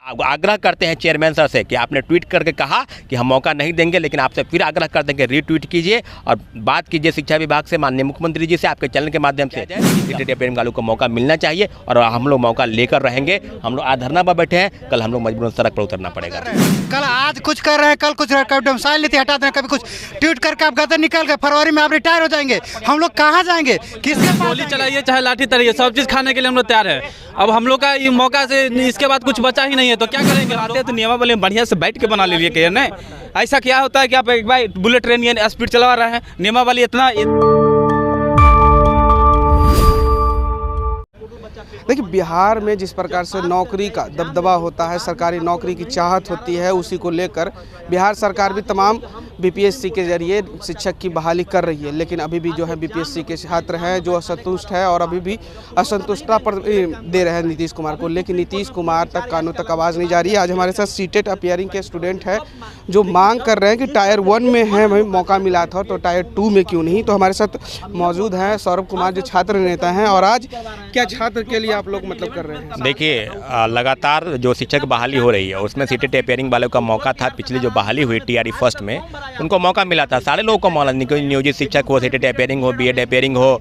आग्रह करते हैं चेयरमैन सर से कि आपने ट्वीट करके कहा कि हम मौका नहीं देंगे, लेकिन आपसे फिर आग्रह करते हैं कि रीट्वीट कीजिए और बात कीजिए शिक्षा विभाग से, माननीय मुख्यमंत्री जी से, आपके चैनल के माध्यम से सीटेट को मौका मिलना चाहिए और हम लोग मौका लेकर रहेंगे। हम लोग आज धरना पर बैठे हैं, कल हम लोग मजबूरन सड़क पर उतरना पड़ेगा। कल आज कुछ कर रहे हैं, कल कुछ डोमिसाइल नीति हटा दें, कभी कुछ ट्वीट करके आप गदर निकल गए, फरवरी में आप रिटायर हो जाएंगे। हम लोग कहाँ जाएंगे? किसके गोली चलाइए चाहे लाठी तरिए, सब चीज़ खाने के लिए हम लोग तैयार है। अब हम लोग का ये मौका से इसके बाद कुछ बचा ही नहीं है, तो क्या करेंगे? आते तो नियमावली बढ़िया से बैठ के बना लीजिए कहिए नहीं। ऐसा क्या होता है कि आप एक बार बुलेट ट्रेन ये स्पीड चला रहे हैं, नियमावली इतना। देखिए, बिहार में जिस प्रकार से नौकरी का दबदबा होता है, सरकारी नौकरी की चाहत होती है, उसी को लेकर बिहार सरकार भी तमाम बीपीएससी के जरिए शिक्षक की बहाली कर रही है। लेकिन अभी भी जो है बीपीएससी के छात्र हैं जो असंतुष्ट है और अभी भी असंतुष्टता पर दे रहे हैं नीतीश कुमार को। लेकिन नीतीश कुमार तक कानों तक आवाज़ नहीं जा रही है। आज हमारे साथ सीटेट अपीयरिंग के स्टूडेंट हैं जो मांग कर रहे हैं कि टायर 1 में है हमें मौका मिला था, तो टायर 2 में क्यों नहीं। तो हमारे साथ मौजूद हैं सौरभ कुमार जो छात्र नेता हैं। और आज क्या छात्र के लिए आप लोग मतलब कर रहे हैं? देखिए, लगातार जो शिक्षक बहाली हो रही है उसमें सीटेट अपीयरिंग वालों का मौका था। पिछली जो बहाली हुई टीआरई फर्स्ट में उनको मौका मिला था, सारे लोगों को मौका, नियोजित शिक्षक हो, सीटेट अपीयरिंग हो, बीएड अपीयरिंग हो,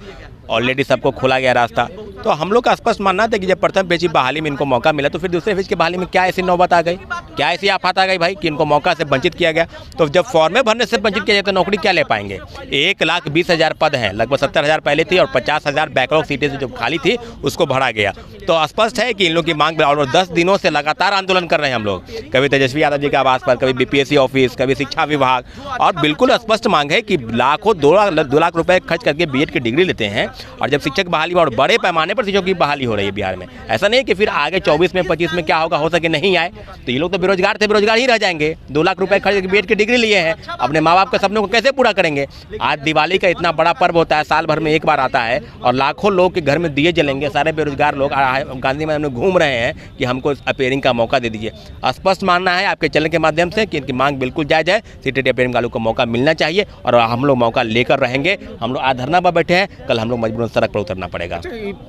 ऑलरेडी सबको खोला गया रास्ता। तो हम लोग का स्पष्ट मानना था कि जब प्रथम फेज की बहाली में इनको मौका मिला तो फिर दूसरे फेज की बहाली में क्या ऐसी नौबत आ गई, क्या ऐसी आफत आ गई भाई कि इनको मौका से वंचित किया गया। तो जब फॉर्में भरने से वंचित किया जाए तो नौकरी क्या ले पाएंगे? 1,20,000 पद हैं, लगभग 70,000 पहले थी और 50,000 बैकलॉग सीटें जो खाली थी उसको भरा गया। तो स्पष्ट है कि इन लोग की मांग, और 10 दिनों से लगातार आंदोलन कर रहे हैं हम लोग, कभी तेजस्वी यादव जी के आवास पर, कभी बीपीएससी ऑफिस, कभी शिक्षा विभाग। और बिल्कुल स्पष्ट मांग है कि लाखों 2 लाख रुपए खर्च करके बीएड की डिग्री लेते हैं और जब शिक्षक बहाली और बड़े पैमाने पर शिक्षकों की बहाली हो रही है बिहार में। ऐसा नहीं है कि फिर आगे 24 में 25 में क्या होगा, हो सके नहीं आए तो ये लोग तो बेरोजगार थे, बेरोजगार ही रह जाएंगे। 2 लाख रुपए खर्च करके बीएड की डिग्री लिए हैं, अपने माँ बाप के सपनों को कैसे पूरा करेंगे? आज दिवाली का इतना बड़ा पर्व होता है, साल भर में एक बार आता है और लाखों लोग के घर में दिए जलेंगे। सारे बेरोजगार लोग गांधी मैदान में घूम रहे हैं कि हमको अपीयरिंग का मौका दे दीजिए। स्पष्ट मानना है आपके चैनल के माध्यम से कि इनकी मांग बिल्कुल जायज़ है, सीटेट अपीयरिंग वालों को मौका मिलना चाहिए और हम लोग मौका लेकर रहेंगे। हम लोग आज धरना पर बैठे हैं, कल हम लोग मजबूरन सड़क पर उतरना पड़ेगा।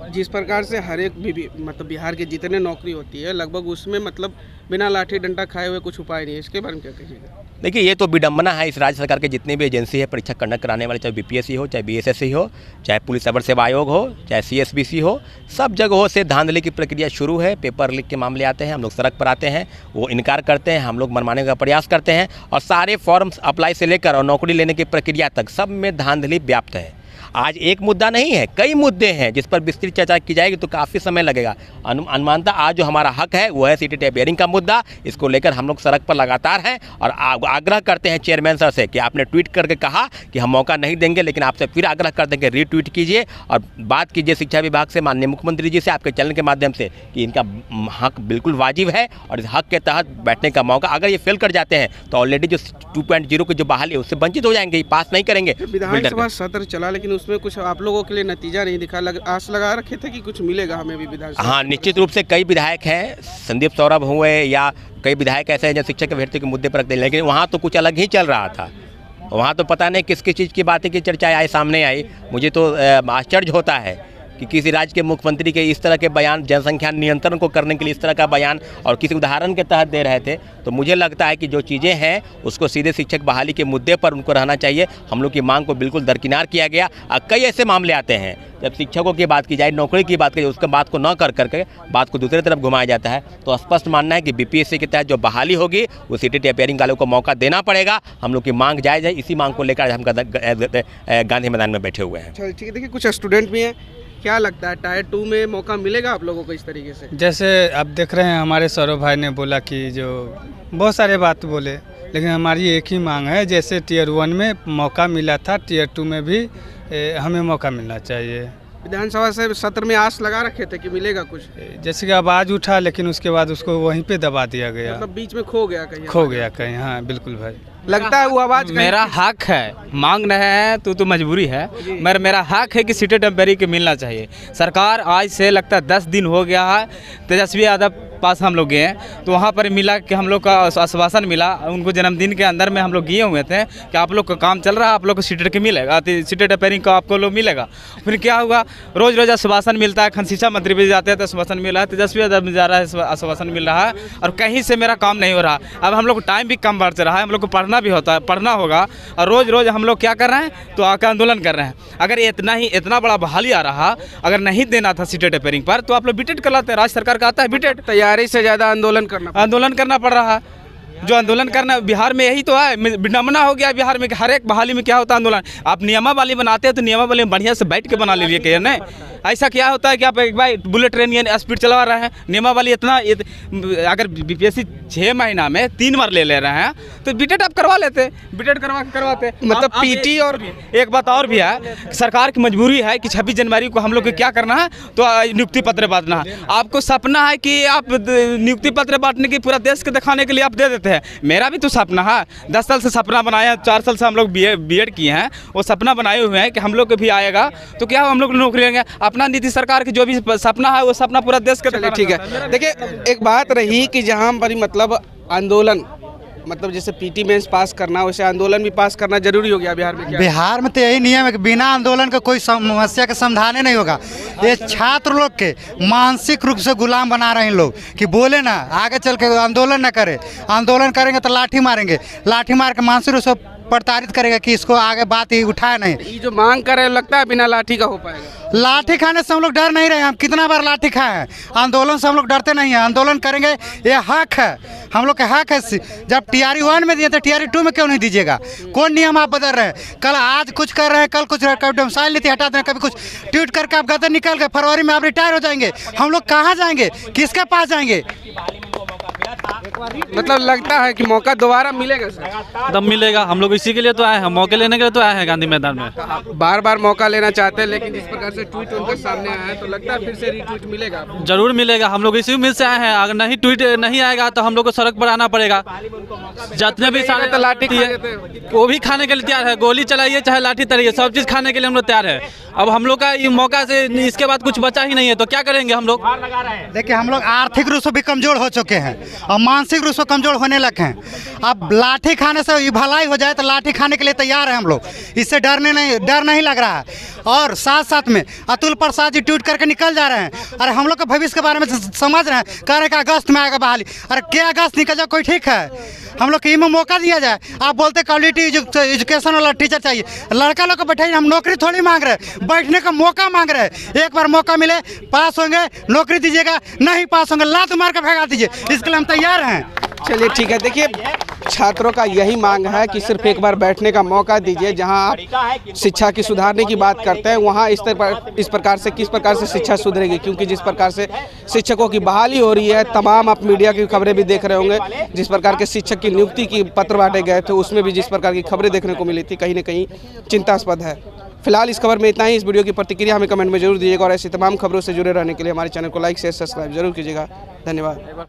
जिस प्रकार से हर एक मतलब बिहार के जितने नौकरी होती है लगभग उसमें मतलब बिना लाठी डंडा खाए हुए कुछ उपाय नहीं है, इसके बारे में क्या कहिएगा? देखिए, ये तो विडंबना है इस राज्य सरकार के जितनी भी एजेंसी है परीक्षा कंडक्ट कराने वाले, चाहे बीपीएससी हो, चाहे बीएसएससी हो, चाहे पुलिस अवर सेवा आयोग हो, चाहे सीएसबीसी हो, सब जगहों से धांधली की प्रक्रिया शुरू है। पेपर लीक के मामले आते हैं, हम लोग सड़क पर आते हैं, वो इनकार करते हैं, हम लोग मनवाने का प्रयास करते हैं और सारे फॉर्म्स अप्लाई से लेकर और नौकरी लेने की प्रक्रिया तक सब में धांधली व्याप्त है। आज एक मुद्दा नहीं है, कई मुद्दे हैं जिस पर विस्तृत चर्चा की जाएगी तो काफ़ी समय लगेगा। अनुमानतः आज जो हमारा हक है वो है सीटेट अपीयरिंग का मुद्दा। इसको लेकर हम लोग सड़क पर लगातार हैं और आग्रह करते हैं चेयरमैन सर से कि आपने ट्वीट करके कहा कि हम मौका नहीं देंगे, लेकिन आपसे फिर आग्रह करते हैं कि रीट्वीट कीजिए और बात कीजिए शिक्षा विभाग से, माननीय मुख्यमंत्री जी से, आपके चैनल के माध्यम से कि इनका हक बिल्कुल वाजिब है और इस हक के तहत बैठने का मौका, अगर ये फेल कर जाते हैं तो ऑलरेडी जो 2.0 की जो बहाली है उससे वंचित हो जाएंगे, पास नहीं करेंगे। विधानसभा सत्र चला लेकिन उसमें कुछ आप लोगों के लिए नतीजा नहीं दिखा, आस लगा रखे थे कि कुछ मिलेगा हमें भी विधानसभा? हाँ, निश्चित रूप से कई विधायक हैं, संदीप सौरभ हुए या कई विधायक ऐसे हैं जो शिक्षक के भर्ती के मुद्दे पर रखते हैं, लेकिन वहाँ तो कुछ अलग ही चल रहा था। वहाँ तो पता नहीं किस किस चीज़ की बातें की चर्चाएं आई सामने आई। मुझे तो आश्चर्य होता है कि किसी राज्य के मुख्यमंत्री के इस तरह के बयान, जनसंख्या नियंत्रण को करने के लिए इस तरह का बयान और किसी उदाहरण के तहत दे रहे थे। तो मुझे लगता है कि जो चीज़ें हैं उसको सीधे शिक्षक बहाली के मुद्दे पर उनको रहना चाहिए। हम लोग की मांग को बिल्कुल दरकिनार किया गया। कई ऐसे मामले आते हैं जब शिक्षकों की बात की जाए, नौकरी की बात की जाए, उसके बात को न कर करके बात को दूसरी तरफ घुमाया जाता है। तो स्पष्ट मानना है कि बीपीएससी के तहत जो बहाली होगी वो सीटेट अपीयरिंग वालों को मौका देना पड़ेगा। हम लोग की मांग जायज़ है, इसी मांग को लेकर हम गांधी मैदान में बैठे हुए हैं। ठीक है, देखिए कुछ स्टूडेंट भी हैं, क्या लगता है टायर 2 में मौका मिलेगा आप लोगों को इस तरीके से? जैसे आप देख रहे हैं हमारे सौरभ भाई ने बोला कि जो बहुत सारे बात बोले, लेकिन हमारी एक ही मांग है, जैसे टीयर 1 में मौका मिला था टीयर 2 में भी हमें मौका मिलना चाहिए। विधानसभा से सत्र में आस लगा रखे थे कि मिलेगा कुछ, जैसे कि आवाज़ उठा लेकिन उसके बाद उसको वहीं पे दबा दिया गया, मतलब बीच में खो गया कहीं। हाँ बिल्कुल भाई, लगता है वो आवाज़ मेरा हक है, मांग रहे हैं तो मजबूरी है, मगर मेरा हक है कि सीटेट अपीयरिंग के मिलना चाहिए। सरकार आज से लगता है 10 दिन हो गया है, तेजस्वी यादव पास हम लोग गए तो वहाँ पर मिला कि हम लोग का आश्वासन मिला, उनको जन्मदिन के अंदर में हम लोग गए हुए थे कि आप लोग का काम चल रहा है, आप लोग को सीटेट के मिलेगा, सीटेट रिपेयरिंग का आपको लोग मिलेगा। फिर क्या हुआ, रोज़ रोज़ आश्वासन मिलता है, खन शिक्षा मंत्री भी जाते हैं तो आश्वासन मिल रहा है, तेजस्वी यादव जा रहा है आश्वासन मिल रहा है, और कहीं से मेरा काम नहीं हो रहा। अब हम लोग को टाइम भी कम बढ़ रहा है, हम लोग को पढ़ना भी होता है, पढ़ना होगा, और रोज़ रोज़ हम लोग क्या कर रहे हैं तो आकर आंदोलन कर रहे हैं। अगर इतना बड़ा बहाली आ रहा, अगर नहीं देना था सीटेट रिपेयरिंग पर तो आप लोग बीटेड कर लाते हैं। राज्य सरकार का आता है बीटेड, तैयारी से ज़्यादा आंदोलन करना पड़ रहा है। जो आंदोलन करना बिहार में यही तो है, विडम्बना हो गया बिहार में कि हर एक बहाली में क्या होता है आंदोलन। आप नियमावली बनाते हैं तो नियमावली बढ़िया से बैठ के बना लीजिए कि नहीं। ऐसा क्या होता है कि आप एक बार बुलेट ट्रेन या स्पीड चला रहे हैं, नियमावली अगर बीपीएससी 6 महीना में 3 बार ले रहे हैं तो बीटेड आप करवा लेते, बीटेड करवाते। मतलब पीटी। और एक बात और भी है, सरकार की मजबूरी है कि 26 जनवरी को हम लोग को क्या करना है तो नियुक्ति पत्र बांटना है। आपको सपना है कि आप नियुक्ति पत्र बांटने की पूरा देश को दिखाने के लिए आप दे देते हैं। मेरा भी तो सपना है, 10 साल से सपना बनाया है, 4 साल से हम लोग बीएड किए हैं, वो सपना बनाए हुए हैं कि हम लोग को भी आएगा तो क्या हम लोग नौकरी लेंगे। अपना नीति सरकार की जो भी सपना है वो सपना पूरा देश के। ठीक है, देखिए एक बात रही कि जहाँ पर मतलब आंदोलन, मतलब जैसे पीटी मेंस पास करना वैसे आंदोलन भी पास करना जरूरी हो गया बिहार में। क्या बिहार में तो यही नियम है कि बिना आंदोलन का कोई समस्या का समाधान नहीं होगा। ये छात्र लोग के मानसिक रूप से गुलाम बना रहे हैं लोग कि बोले ना आगे चल के आंदोलन ना करे, आंदोलन करेंगे तो लाठी मारेंगे, लाठी मार के मानसिक रूप से प्रताड़ित करेगा कि इसको आगे बात ही उठाए नहीं। ये जो मांग कर रहे लगता है बिना लाठी का हो पाएगा? लाठी खाने से हम लोग डर नहीं रहे, हम कितना बार लाठी खाए हैं, आंदोलन से हम लोग डरते नहीं हैं। आंदोलन करेंगे, ये हक है, हम लोग का हक है। जब TRE 1 में दिए थे TRE 2 में क्यों नहीं दीजिएगा? कौन नियम आप बदल रहे हैं? कल आज कुछ कर रहे हैं, कल कुछ डोमिसाइल नीति हटा दें, कभी कुछ ट्वीट करके आप गदर निकल गए, फरवरी में आप रिटायर हो जाएंगे। हम लोग कहाँ जाएंगे, किसके पास जाएंगे? मतलब लगता है कि मौका दोबारा मिलेगा सर? तब मिलेगा, हम लोग इसी के लिए तो आए हैं, मौके लेने के लिए तो आए हैं गांधी मैदान में। बार बार मौका लेना चाहते हैं, लेकिन जिस प्रकार से ट्वीट उनके सामने आया है तो लगता है फिर से रीट्वीट मिलेगा। जरूर मिलेगा, हम लोग इसी उम्मीद से आए हैं। अगर नहीं ट्वीट नहीं आएगा तो हम लोग को सड़क पर आना पड़ेगा। जितने भी सारे तो लाठी वो भी खाने के लिए तैयार है, गोली चलाइए चाहे लाठी तरिए, सब चीज़ खाने के लिए हम लोग तैयार है। अब हम लोग का ये मौका से इसके बाद कुछ बचा ही नहीं है तो क्या करेंगे हम लोग। देखिए हम लोग आर्थिक रूप से भी कमज़ोर हो चुके हैं और मानसिक रूप से कमज़ोर होने लगे हैं। अब लाठी खाने से ये भलाई हो जाए तो लाठी खाने के लिए तैयार हैं हम लोग, इससे डर नहीं लग रहा है। और साथ साथ में अतुल प्रसाद जी ट्वीट करके निकल जा रहे हैं। अरे हम लोग के भविष्य के बारे में समझ रहे हैं, कह रहे हैं कि अगस्त में आएगा बहाली। अरे क्या अगस्त निकल जाए कोई ठीक है? हम लोग को मौका दिया जाए। आप बोलते क्वालिटी एजुकेशन वाला टीचर चाहिए, लड़का लोग को बैठाइए। हम नौकरी थोड़ी मांग रहे हैं, बैठने का मौका मांग रहे हैं। एक बार मौका मिले, पास होंगे नौकरी दीजिएगा, नहीं पास होंगे लात मार कर भगा दीजिए, इसके लिए हम तैयार हैं। चलिए ठीक है, देखिए छात्रों का यही मांग है कि सिर्फ एक बार बैठने का मौका दीजिए। जहां आप शिक्षा की सुधारने की बात करते हैं वहां इस प्रकार से किस प्रकार से शिक्षा सुधरेगी, क्योंकि जिस प्रकार से शिक्षकों की बहाली हो रही है, तमाम आप मीडिया की खबरें भी देख रहे होंगे, जिस प्रकार के शिक्षक की नियुक्ति की पत्र बांटे गए थे उसमें भी जिस प्रकार की खबरें देखने को मिली थी, कहीं ना कहीं चिंतास्पद है। फिलहाल इस खबर में इतना ही। इस वीडियो की प्रतिक्रिया हमें कमेंट में जरूर दीजिएगा और ऐसी तमाम खबरों से जुड़े रहने के लिए हमारे चैनल को लाइक शेयर सब्सक्राइब जरूर कीजिएगा। धन्यवाद।